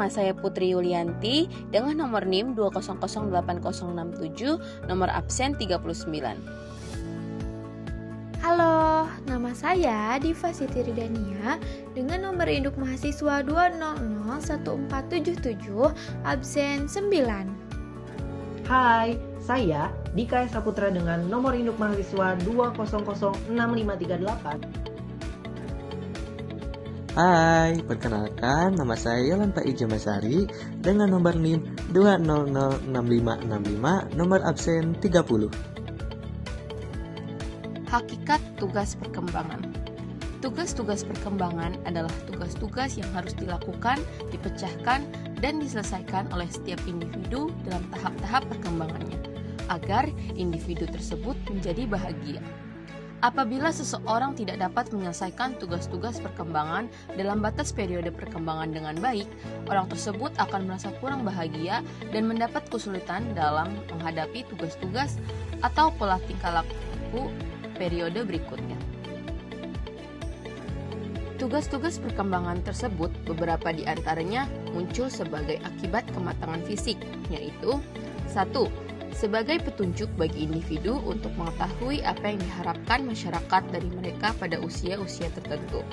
nama saya Putri Yulianti dengan nomor NIM 2008067, nomor absen 39. Halo, nama saya Diva Siti Ridania dengan nomor induk mahasiswa 2001477, absen 9. Hai, saya Dika Saputra dengan nomor induk mahasiswa 2006538. Hai, perkenalkan nama saya Yolanta Ijamasari dengan nomor NIM 2006565, nomor absen 30. Hakikat tugas perkembangan. Tugas-tugas perkembangan adalah tugas-tugas yang harus dilakukan, dipecahkan, dan diselesaikan oleh setiap individu dalam tahap-tahap perkembangannya, agar individu tersebut menjadi bahagia. Apabila seseorang tidak dapat menyelesaikan tugas-tugas perkembangan dalam batas periode perkembangan dengan baik, orang tersebut akan merasa kurang bahagia dan mendapat kesulitan dalam menghadapi tugas-tugas atau pola tingkah laku periode berikutnya. Tugas-tugas perkembangan tersebut beberapa di antaranya muncul sebagai akibat kematangan fisik, yaitu 1. Sebagai petunjuk bagi individu untuk mengetahui apa yang diharapkan masyarakat dari mereka pada usia-usia tertentu.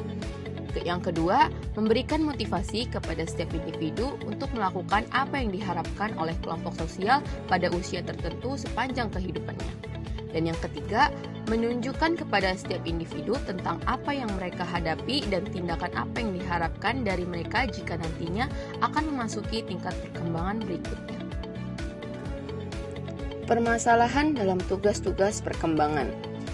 Yang kedua, memberikan motivasi kepada setiap individu untuk melakukan apa yang diharapkan oleh kelompok sosial pada usia tertentu sepanjang kehidupannya. Dan yang ketiga, menunjukkan kepada setiap individu tentang apa yang mereka hadapi dan tindakan apa yang diharapkan dari mereka jika nantinya akan memasuki tingkat perkembangan berikutnya. Permasalahan dalam tugas-tugas perkembangan.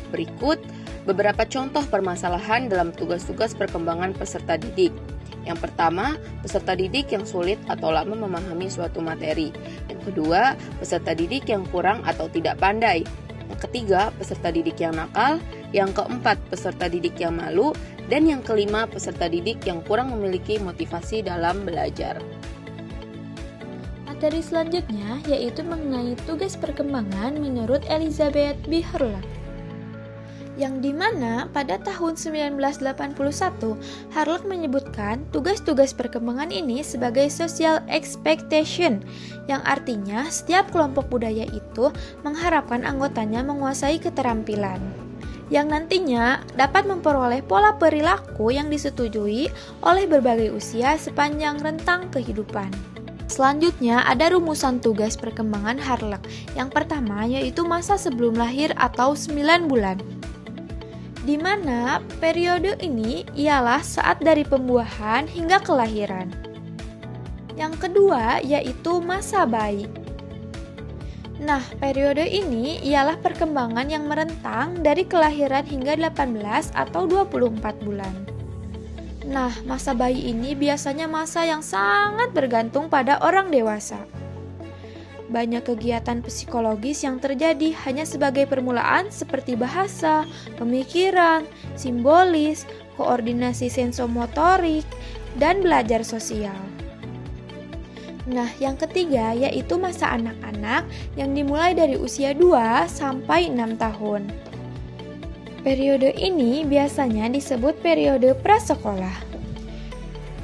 Berikut beberapa contoh permasalahan dalam tugas-tugas perkembangan peserta didik. Yang pertama, peserta didik yang sulit atau lama memahami suatu materi. Yang kedua, peserta didik yang kurang atau tidak pandai. Yang ketiga, peserta didik yang nakal. Yang keempat, peserta didik yang malu. Dan yang kelima, peserta didik yang kurang memiliki motivasi dalam belajar. Materi selanjutnya yaitu mengenai tugas perkembangan menurut Elizabeth B. Hurlock, yang dimana pada tahun 1981 Hurlock menyebutkan tugas-tugas perkembangan ini sebagai social expectation, yang artinya setiap kelompok budaya itu mengharapkan anggotanya menguasai keterampilan yang nantinya dapat memperoleh pola perilaku yang disetujui oleh berbagai usia sepanjang rentang kehidupan. Selanjutnya ada rumusan tugas perkembangan Hurlock. Yang pertama yaitu masa sebelum lahir atau 9 bulan. Di mana periode ini ialah saat dari pembuahan hingga kelahiran. Yang kedua yaitu masa bayi. Nah, periode ini ialah perkembangan yang merentang dari kelahiran hingga 18 atau 24 bulan. Nah, masa bayi ini biasanya masa yang sangat bergantung pada orang dewasa. Banyak kegiatan psikologis yang terjadi hanya sebagai permulaan seperti bahasa, pemikiran, simbolis, koordinasi sensomotorik, dan belajar sosial. Nah, yang ketiga yaitu masa anak-anak yang dimulai dari usia 2 sampai 6 tahun. Periode ini biasanya disebut periode prasekolah.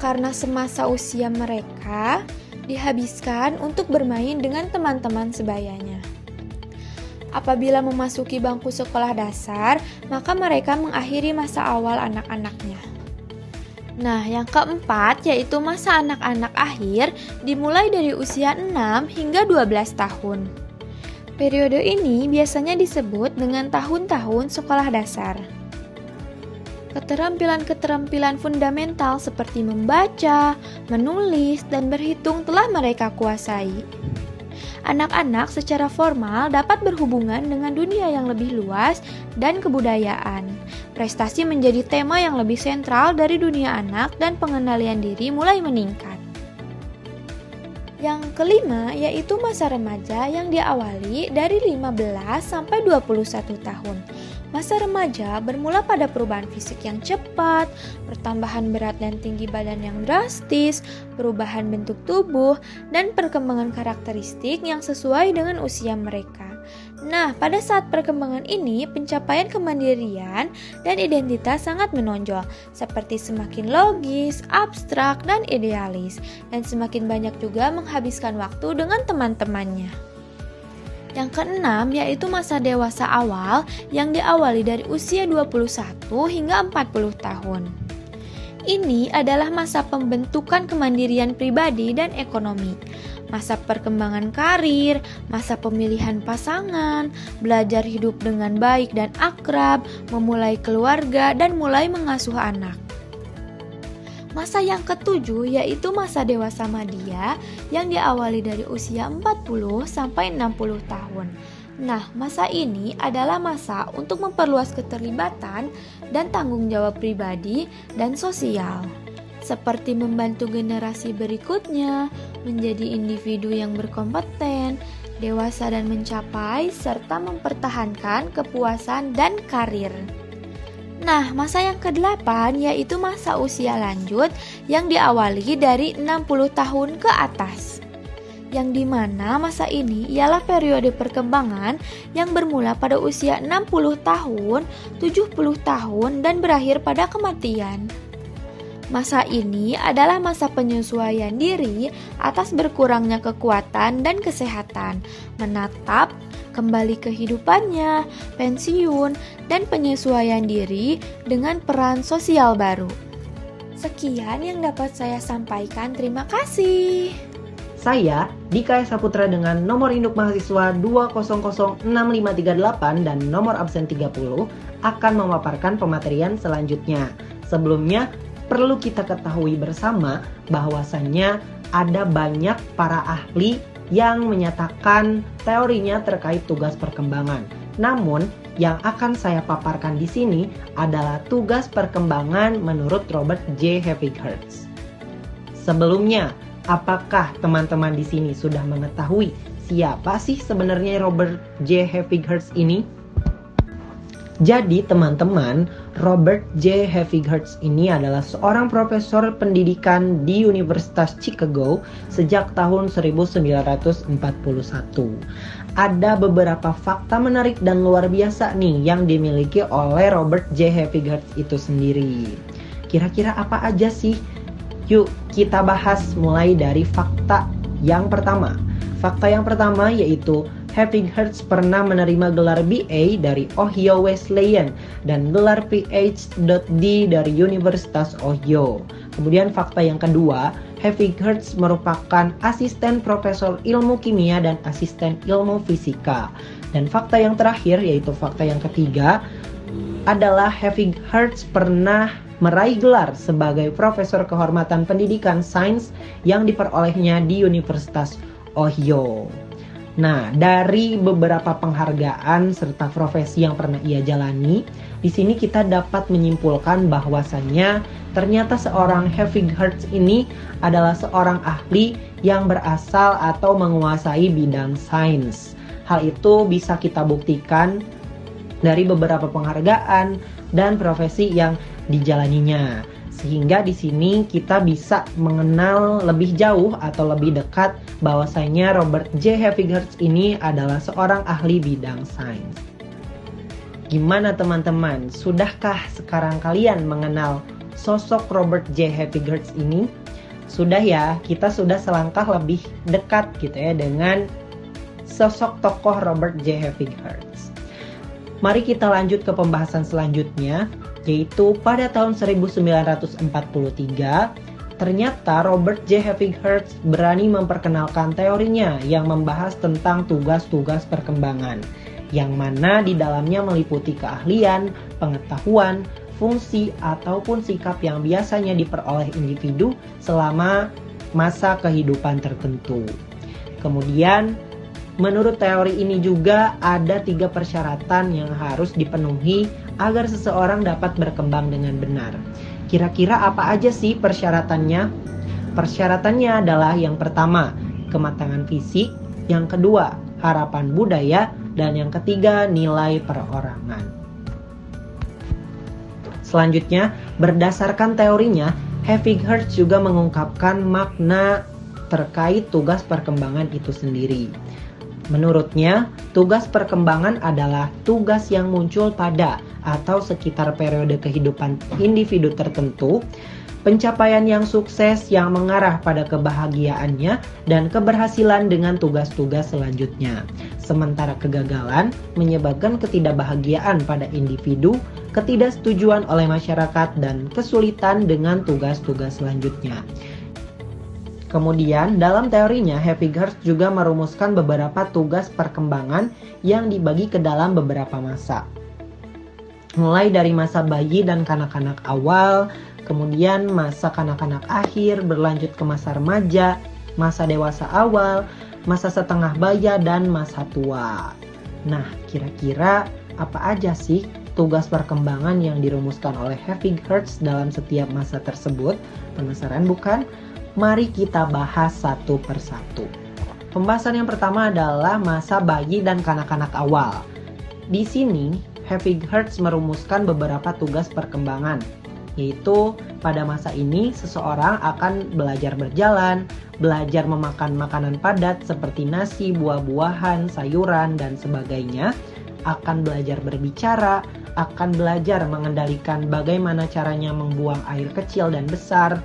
Karena semasa usia mereka dihabiskan untuk bermain dengan teman-teman sebayanya. Apabila memasuki bangku sekolah dasar, maka mereka mengakhiri masa awal anak-anaknya. Nah, yang keempat yaitu masa anak-anak akhir dimulai dari usia 6 hingga 12 tahun. Periode ini biasanya disebut dengan tahun-tahun sekolah dasar. Keterampilan-keterampilan fundamental seperti membaca, menulis, dan berhitung telah mereka kuasai. Anak-anak secara formal dapat berhubungan dengan dunia yang lebih luas dan kebudayaan. Prestasi menjadi tema yang lebih sentral dari dunia anak dan pengendalian diri mulai meningkat. Yang kelima yaitu masa remaja yang diawali dari 15 sampai 21 tahun. Masa remaja bermula pada perubahan fisik yang cepat, pertambahan berat dan tinggi badan yang drastis, perubahan bentuk tubuh, dan perkembangan karakteristik yang sesuai dengan usia mereka. Nah, pada saat perkembangan ini, pencapaian kemandirian dan identitas sangat menonjol, seperti semakin logis, abstrak, dan idealis, dan semakin banyak juga menghabiskan waktu dengan teman-temannya. Yang keenam yaitu masa dewasa awal yang diawali dari usia 21 hingga 40 tahun. Ini adalah masa pembentukan kemandirian pribadi dan ekonomi, masa perkembangan karir, masa pemilihan pasangan, belajar hidup dengan baik dan akrab, memulai keluarga, dan mulai mengasuh anak. Masa yang ketujuh yaitu masa dewasa madya yang diawali dari usia 40 sampai 60 tahun. Nah, masa ini adalah masa untuk memperluas keterlibatan dan tanggung jawab pribadi dan sosial, seperti membantu generasi berikutnya, menjadi individu yang berkompeten, dewasa dan mencapai, serta mempertahankan kepuasan dan karir. Nah, masa yang ke-8 yaitu masa usia lanjut yang diawali dari 60 tahun ke atas. Yang dimana masa ini ialah periode perkembangan yang bermula pada usia 60 tahun, 70 tahun, dan berakhir pada kematian. Masa ini adalah masa penyesuaian diri atas berkurangnya kekuatan dan kesehatan, menatap kembali kehidupannya, pensiun, dan penyesuaian diri dengan peran sosial baru. Sekian yang dapat saya sampaikan, terima kasih. Saya, Dika Saputra dengan nomor induk mahasiswa 2006538 dan nomor absen 30 akan memaparkan pematerian selanjutnya. Sebelumnya, perlu kita ketahui bersama bahwasannya ada banyak para ahli yang menyatakan teorinya terkait tugas perkembangan. Namun, yang akan saya paparkan di sini adalah tugas perkembangan menurut Robert J. Heffighertz. Sebelumnya, apakah teman-teman di sini sudah mengetahui siapa sih sebenarnya Robert J. Heffighertz ini? Jadi teman-teman, Robert J. Heffighertz ini adalah seorang profesor pendidikan di Universitas Chicago sejak tahun 1941. Ada beberapa fakta menarik dan luar biasa nih yang dimiliki oleh Robert J. Heffighertz itu sendiri. Kira-kira apa aja sih? Yuk kita bahas mulai dari fakta yang pertama. Fakta yang pertama yaitu Heffighertz pernah menerima gelar BA dari Ohio Wesleyan dan gelar PhD dari Universitas Ohio. Kemudian fakta yang kedua, Heffighertz merupakan asisten profesor ilmu kimia dan asisten ilmu fisika. Dan fakta yang terakhir yaitu fakta yang ketiga adalah Heffighertz pernah meraih gelar sebagai profesor kehormatan pendidikan sains yang diperolehnya di Universitas Ohio. Nah, dari beberapa penghargaan serta profesi yang pernah ia jalani, di sini kita dapat menyimpulkan bahwasannya ternyata seorang Heffighertz ini adalah seorang ahli yang berasal atau menguasai bidang sains. Hal itu bisa kita buktikan dari beberapa penghargaan dan profesi yang dijalaninya. Sehingga di sini kita bisa mengenal lebih jauh atau lebih dekat bahwasanya Robert J. Heffighertz ini adalah seorang ahli bidang sains. Gimana teman-teman? Sudahkah sekarang kalian mengenal sosok Robert J. Heffighertz ini? Sudah ya, kita sudah selangkah lebih dekat gitu ya dengan sosok tokoh Robert J. Heffighertz. Mari kita lanjut ke pembahasan selanjutnya, yaitu pada tahun 1943, ternyata Robert J. Heffighertz berani memperkenalkan teorinya yang membahas tentang tugas-tugas perkembangan, yang mana di dalamnya meliputi keahlian, pengetahuan, fungsi, ataupun sikap yang biasanya diperoleh individu selama masa kehidupan tertentu. Kemudian, menurut teori ini juga ada 3 persyaratan yang harus dipenuhi agar seseorang dapat berkembang dengan benar. Kira-kira apa aja sih persyaratannya? Persyaratannya adalah yang pertama, kematangan fisik, yang kedua, harapan budaya, dan yang ketiga, nilai perorangan. Selanjutnya, berdasarkan teorinya, Heffighertz juga mengungkapkan makna terkait tugas perkembangan itu sendiri. Menurutnya, tugas perkembangan adalah tugas yang muncul pada atau sekitar periode kehidupan individu tertentu, pencapaian yang sukses yang mengarah pada kebahagiaannya dan keberhasilan dengan tugas-tugas selanjutnya. Sementara kegagalan menyebabkan ketidakbahagiaan pada individu, ketidaksetujuan oleh masyarakat, dan kesulitan dengan tugas-tugas selanjutnya. Kemudian, dalam teorinya, Heppigerts juga merumuskan beberapa tugas perkembangan yang dibagi ke dalam beberapa masa. Mulai dari masa bayi dan kanak-kanak awal, kemudian masa kanak-kanak akhir, berlanjut ke masa remaja, masa dewasa awal, masa setengah baya, dan masa tua. Nah, kira-kira apa aja sih tugas perkembangan yang dirumuskan oleh Heppigerts dalam setiap masa tersebut? Penasaran bukan? Mari kita bahas satu persatu. Pembahasan yang pertama adalah masa bayi dan kanak-kanak awal. Di sini, Heppigerts merumuskan beberapa tugas perkembangan, yaitu pada masa ini seseorang akan belajar berjalan, belajar memakan makanan padat seperti nasi, buah-buahan, sayuran, dan sebagainya, akan belajar berbicara, akan belajar mengendalikan bagaimana caranya membuang air kecil dan besar,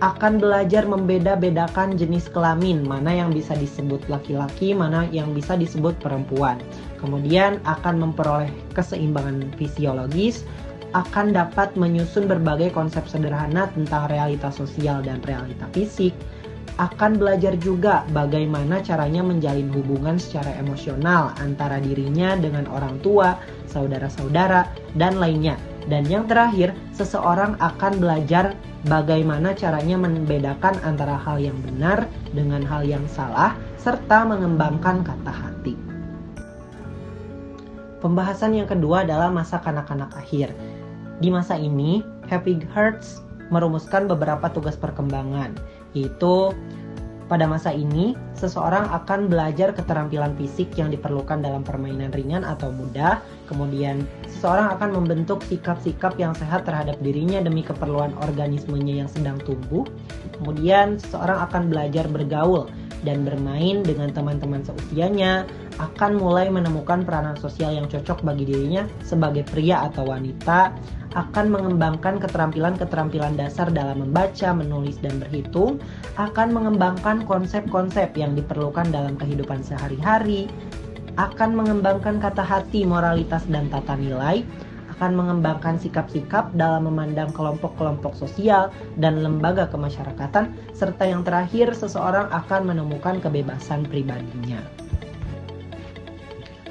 akan belajar membeda-bedakan jenis kelamin, mana yang bisa disebut laki-laki, mana yang bisa disebut perempuan. Kemudian akan memperoleh keseimbangan fisiologis, akan dapat menyusun berbagai konsep sederhana tentang realitas sosial dan realitas fisik, akan belajar juga bagaimana caranya menjalin hubungan secara emosional antara dirinya dengan orang tua, saudara-saudara, dan lainnya. Dan yang terakhir, seseorang akan belajar bagaimana caranya membedakan antara hal yang benar dengan hal yang salah, serta mengembangkan kata hati. Pembahasan yang kedua adalah masa kanak-kanak akhir. Di masa ini, Heppigerts merumuskan beberapa tugas perkembangan, yaitu pada masa ini, seseorang akan belajar keterampilan fisik yang diperlukan dalam permainan ringan atau mudah. Kemudian, seseorang akan membentuk sikap-sikap yang sehat terhadap dirinya demi keperluan organismenya yang sedang tumbuh. Kemudian, seseorang akan belajar bergaul dan bermain dengan teman-teman seusianya, akan mulai menemukan peranan sosial yang cocok bagi dirinya sebagai pria atau wanita, akan mengembangkan keterampilan-keterampilan dasar dalam membaca, menulis, dan berhitung, akan mengembangkan konsep-konsep yang diperlukan dalam kehidupan sehari-hari, akan mengembangkan kata hati, moralitas, dan tata nilai, akan mengembangkan sikap-sikap dalam memandang kelompok-kelompok sosial dan lembaga kemasyarakatan, serta yang terakhir, seseorang akan menemukan kebebasan pribadinya.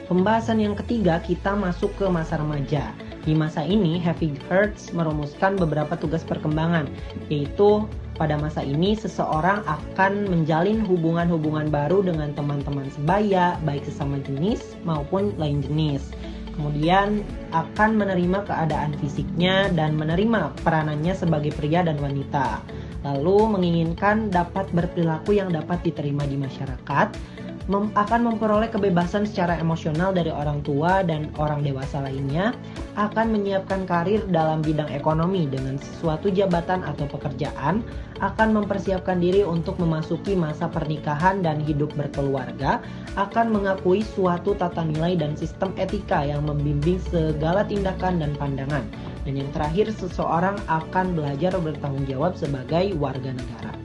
Pembahasan yang ketiga, kita masuk ke masa remaja. Di masa ini, Heppigerts merumuskan beberapa tugas perkembangan, yaitu pada masa ini seseorang akan menjalin hubungan-hubungan baru dengan teman-teman sebaya, baik sesama jenis maupun lain jenis. Kemudian akan menerima keadaan fisiknya dan menerima peranannya sebagai pria dan wanita. Lalu menginginkan dapat berperilaku yang dapat diterima di masyarakat, akan memperoleh kebebasan secara emosional dari orang tua dan orang dewasa lainnya, akan menyiapkan karir dalam bidang ekonomi dengan suatu jabatan atau pekerjaan, akan mempersiapkan diri untuk memasuki masa pernikahan dan hidup berkeluarga, akan mengakui suatu tata nilai dan sistem etika yang membimbing segala tindakan dan pandangan. Dan yang terakhir, seseorang akan belajar bertanggung jawab sebagai warga negara.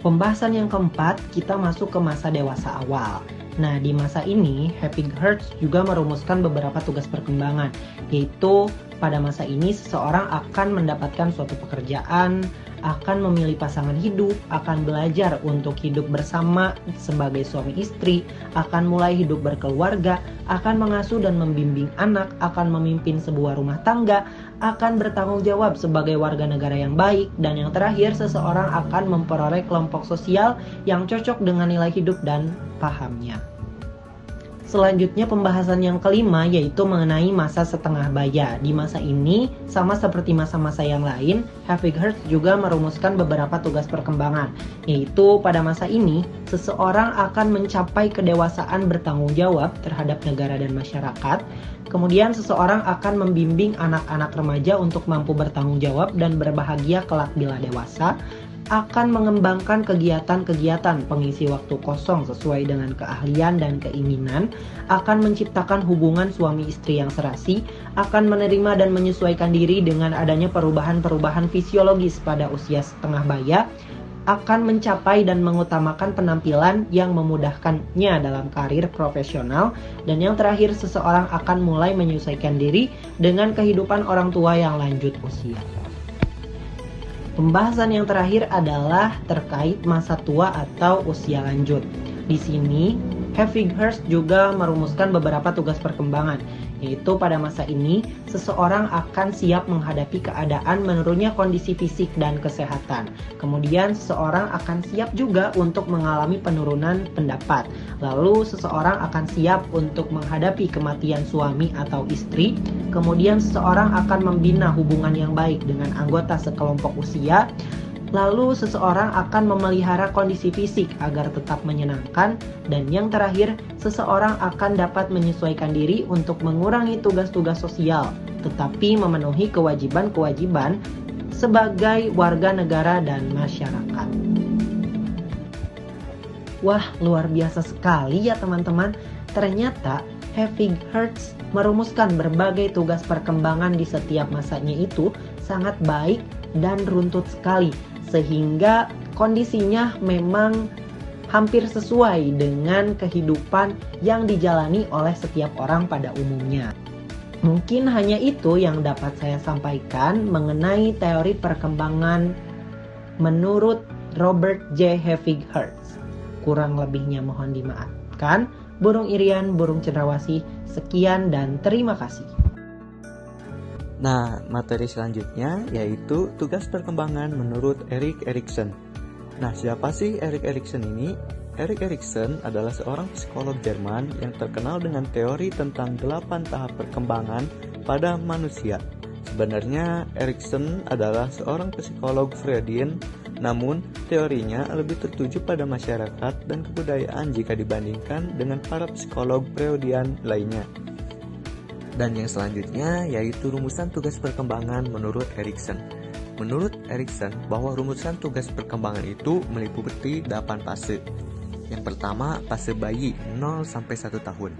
Pembahasan yang keempat, kita masuk ke masa dewasa awal. Nah, di masa ini, Heppigerts juga merumuskan beberapa tugas perkembangan, yaitu pada masa ini seseorang akan mendapatkan suatu pekerjaan, akan memilih pasangan hidup, akan belajar untuk hidup bersama sebagai suami istri, akan mulai hidup berkeluarga, akan mengasuh dan membimbing anak, akan memimpin sebuah rumah tangga, akan bertanggung jawab sebagai warga negara yang baik, dan yang terakhir, seseorang akan memperoleh kelompok sosial yang cocok dengan nilai hidup dan pahamnya. Selanjutnya pembahasan yang kelima yaitu mengenai masa setengah baya. Di masa ini, sama seperti masa-masa yang lain, Heppigerts juga merumuskan beberapa tugas perkembangan. Yaitu pada masa ini, seseorang akan mencapai kedewasaan bertanggung jawab terhadap negara dan masyarakat. Kemudian seseorang akan membimbing anak-anak remaja untuk mampu bertanggung jawab dan berbahagia kelak bila dewasa. akan mengembangkan kegiatan-kegiatan pengisi waktu kosong sesuai dengan keahlian dan keinginan, akan menciptakan hubungan suami istri yang serasi, akan menerima dan menyesuaikan diri dengan adanya perubahan-perubahan fisiologis pada usia setengah baya, akan mencapai dan mengutamakan penampilan yang memudahkannya dalam karir profesional, dan yang terakhir seseorang akan mulai menyesuaikan diri dengan kehidupan orang tua yang lanjut usia. Pembahasan yang terakhir adalah terkait masa tua atau usia lanjut. Di sini, Heffig-Hurst juga merumuskan beberapa tugas perkembangan, yaitu pada masa ini, seseorang akan siap menghadapi keadaan menurunnya kondisi fisik dan kesehatan. Kemudian, seseorang akan siap juga untuk mengalami penurunan pendapat. Lalu, seseorang akan siap untuk menghadapi kematian suami atau istri. Kemudian, seseorang akan membina hubungan yang baik dengan anggota sekelompok usia. Lalu seseorang akan memelihara kondisi fisik agar tetap menyenangkan. Dan yang terakhir, seseorang akan dapat menyesuaikan diri untuk mengurangi tugas-tugas sosial, tetapi memenuhi kewajiban-kewajiban sebagai warga negara dan masyarakat. Wah, luar biasa sekali ya teman-teman. Ternyata Heffig-Hurst merumuskan berbagai tugas perkembangan di setiap masanya itu sangat baik dan runtut sekali, sehingga kondisinya memang hampir sesuai dengan kehidupan yang dijalani oleh setiap orang pada umumnya. Mungkin hanya itu yang dapat saya sampaikan mengenai teori perkembangan menurut Robert J. Heffig-Hurst. Kurang lebihnya mohon dimaafkan. Burung Irian, burung cendrawasih, sekian dan terima kasih. Nah, materi selanjutnya yaitu tugas perkembangan menurut Erik Erikson. Nah, siapa sih Erik Erikson ini? Erik Erikson adalah seorang psikolog Jerman yang terkenal dengan teori tentang 8 tahap perkembangan pada manusia. Sebenarnya, Erikson adalah seorang psikolog Freudian, namun teorinya lebih tertuju pada masyarakat dan kebudayaan jika dibandingkan dengan para psikolog Freudian lainnya. Dan yang selanjutnya yaitu rumusan tugas perkembangan menurut Erikson. Menurut Erikson, bahwa rumusan tugas perkembangan itu meliputi 8 fase. Yang pertama, fase bayi 0-1 tahun.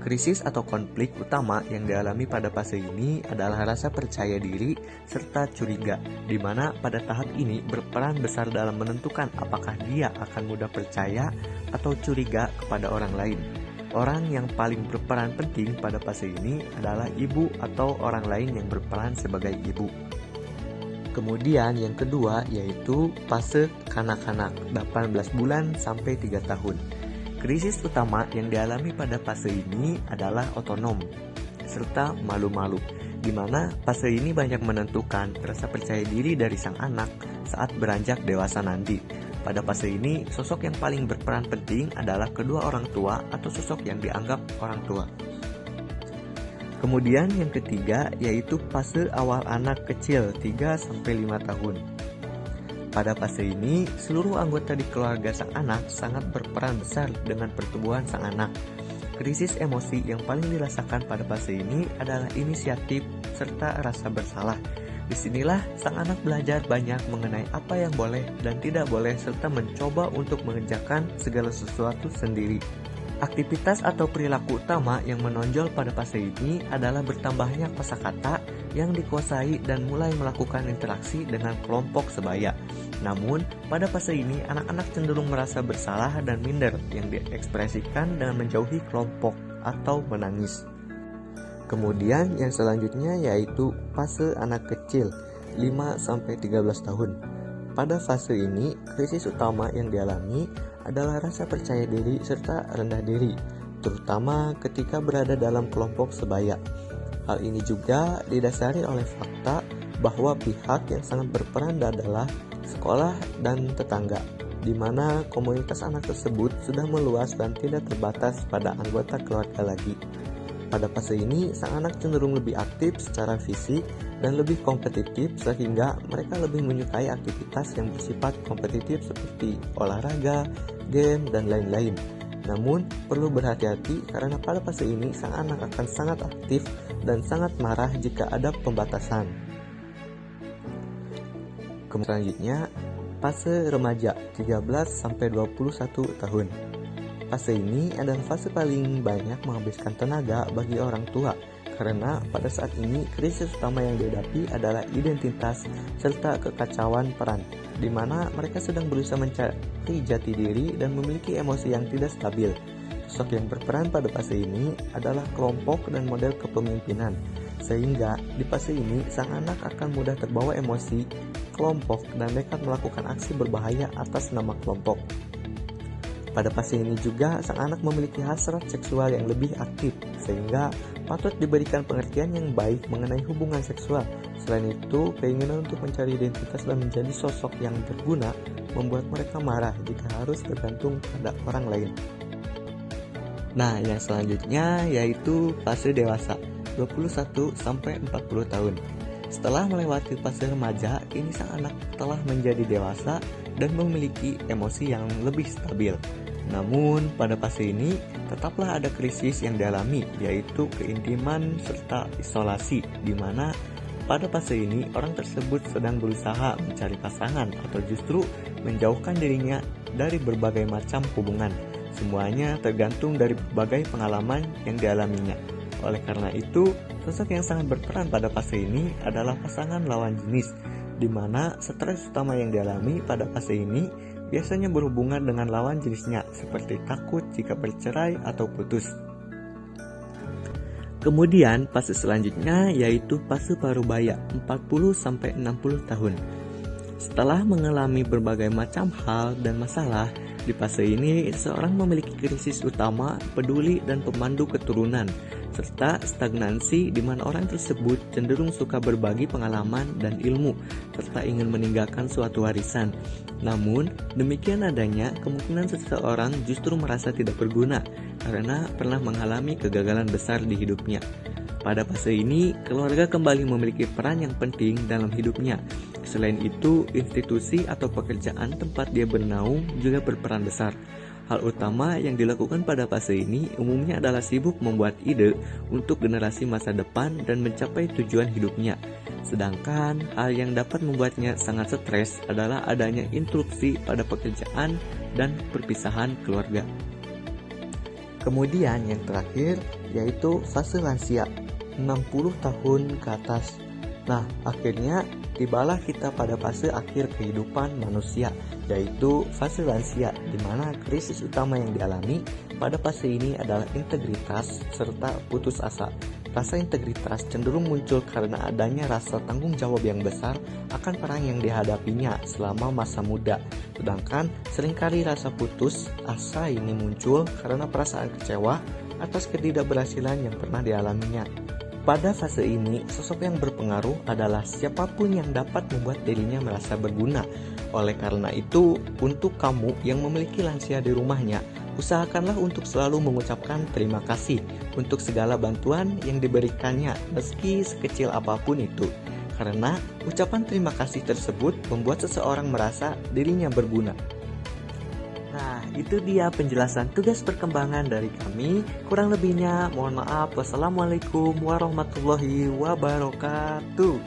Krisis atau konflik utama yang dialami pada fase ini adalah rasa percaya diri serta curiga, di mana pada tahap ini berperan besar dalam menentukan apakah dia akan mudah percaya atau curiga kepada orang lain. Orang yang paling berperan penting pada fase ini adalah ibu atau orang lain yang berperan sebagai ibu. Kemudian yang kedua yaitu fase kanak-kanak 18 bulan sampai 3 tahun. Krisis utama yang dialami pada fase ini adalah otonom serta malu-malu, di mana fase ini banyak menentukan rasa percaya diri dari sang anak saat beranjak dewasa nanti. Pada fase ini, sosok yang paling berperan penting adalah kedua orang tua atau sosok yang dianggap orang tua. Kemudian yang ketiga yaitu fase awal anak kecil 3-5 tahun. Pada fase ini, seluruh anggota di keluarga sang anak sangat berperan besar dengan pertumbuhan sang anak. Krisis emosi yang paling dirasakan pada fase ini adalah inisiatif serta rasa bersalah. Disinilah sang anak belajar banyak mengenai apa yang boleh dan tidak boleh serta mencoba untuk mengerjakan segala sesuatu sendiri. Aktivitas atau perilaku utama yang menonjol pada fase ini adalah bertambahnya kosakata yang dikuasai dan mulai melakukan interaksi dengan kelompok sebaya. Namun, pada fase ini anak-anak cenderung merasa bersalah dan minder yang diekspresikan dengan menjauhi kelompok atau menangis. Kemudian yang selanjutnya yaitu fase anak kecil 5-13 tahun. Pada fase ini, krisis utama yang dialami adalah rasa percaya diri serta rendah diri, terutama ketika berada dalam kelompok sebaya. Hal ini juga didasari oleh fakta bahwa pihak yang sangat berperan adalah sekolah dan tetangga, di mana komunitas anak tersebut sudah meluas dan tidak terbatas pada anggota keluarga lagi. Pada fase ini, sang anak cenderung lebih aktif secara fisik dan lebih kompetitif sehingga mereka lebih menyukai aktivitas yang bersifat kompetitif seperti olahraga, game, dan lain-lain. Namun, perlu berhati-hati karena pada fase ini sang anak akan sangat aktif dan sangat marah jika ada pembatasan. Selanjutnya, fase remaja 13-21 tahun. Fase ini adalah fase paling banyak menghabiskan tenaga bagi orang tua karena pada saat ini krisis utama yang dihadapi adalah identitas serta kekacauan peran, di mana mereka sedang berusaha mencari jati diri dan memiliki emosi yang tidak stabil. Sosok yang berperan pada fase ini adalah kelompok dan model kepemimpinan, sehingga di fase ini sang anak akan mudah terbawa emosi kelompok dan nekat melakukan aksi berbahaya atas nama kelompok. Pada fase ini juga sang anak memiliki hasrat seksual yang lebih aktif, sehingga patut diberikan pengertian yang baik mengenai hubungan seksual. Selain itu, keinginan untuk mencari identitas dan menjadi sosok yang berguna membuat mereka marah jika harus tergantung pada orang lain. Nah, yang selanjutnya yaitu fase dewasa 21-40 tahun. Setelah melewati fase remaja, kini sang anak telah menjadi dewasa dan memiliki emosi yang lebih stabil. Namun, pada fase ini tetaplah ada krisis yang dialami, yaitu keintiman serta isolasi, di mana pada fase ini orang tersebut sedang berusaha mencari pasangan atau justru menjauhkan dirinya dari berbagai macam hubungan. Semuanya tergantung dari berbagai pengalaman yang dialaminya. Oleh karena itu, sosok yang sangat berperan pada fase ini adalah pasangan lawan jenis, di mana stres utama yang dialami pada fase ini biasanya berhubungan dengan lawan jenisnya, seperti takut jika bercerai atau putus. Kemudian fase selanjutnya yaitu fase parubaya 40-60 tahun. Setelah mengalami berbagai macam hal dan masalah, di fase ini seseorang memiliki krisis utama, peduli dan pemandu keturunan, serta stagnansi di mana orang tersebut cenderung suka berbagi pengalaman dan ilmu, serta ingin meninggalkan suatu warisan. Namun, demikian adanya kemungkinan seseorang justru merasa tidak berguna karena pernah mengalami kegagalan besar di hidupnya. Pada fase ini, keluarga kembali memiliki peran yang penting dalam hidupnya. Selain itu, institusi atau pekerjaan tempat dia bernaung juga berperan besar. Hal utama yang dilakukan pada fase ini umumnya adalah sibuk membuat ide untuk generasi masa depan dan mencapai tujuan hidupnya. Sedangkan hal yang dapat membuatnya sangat stres adalah adanya interupsi pada pekerjaan dan perpisahan keluarga. Kemudian yang terakhir yaitu fase lansia 60 tahun ke atas. Nah, akhirnya tibalah kita pada fase akhir kehidupan manusia, yaitu fase lansia, di mana krisis utama yang dialami pada fase ini adalah integritas serta putus asa. Rasa integritas cenderung muncul karena adanya rasa tanggung jawab yang besar akan peran yang dihadapinya selama masa muda. Sedangkan seringkali rasa putus asa ini muncul karena perasaan kecewa atas ketidakberhasilan yang pernah dialaminya. Pada fase ini, sosok yang berpengaruh adalah siapapun yang dapat membuat dirinya merasa berguna. Oleh karena itu, untuk kamu yang memiliki lansia di rumahnya, usahakanlah untuk selalu mengucapkan terima kasih untuk segala bantuan yang diberikannya, meski sekecil apapun itu. Karena ucapan terima kasih tersebut membuat seseorang merasa dirinya berguna. Nah, itu dia penjelasan tugas perkembangan dari kami. Kurang lebihnya mohon maaf. Wassalamualaikum warahmatullahi wabarakatuh.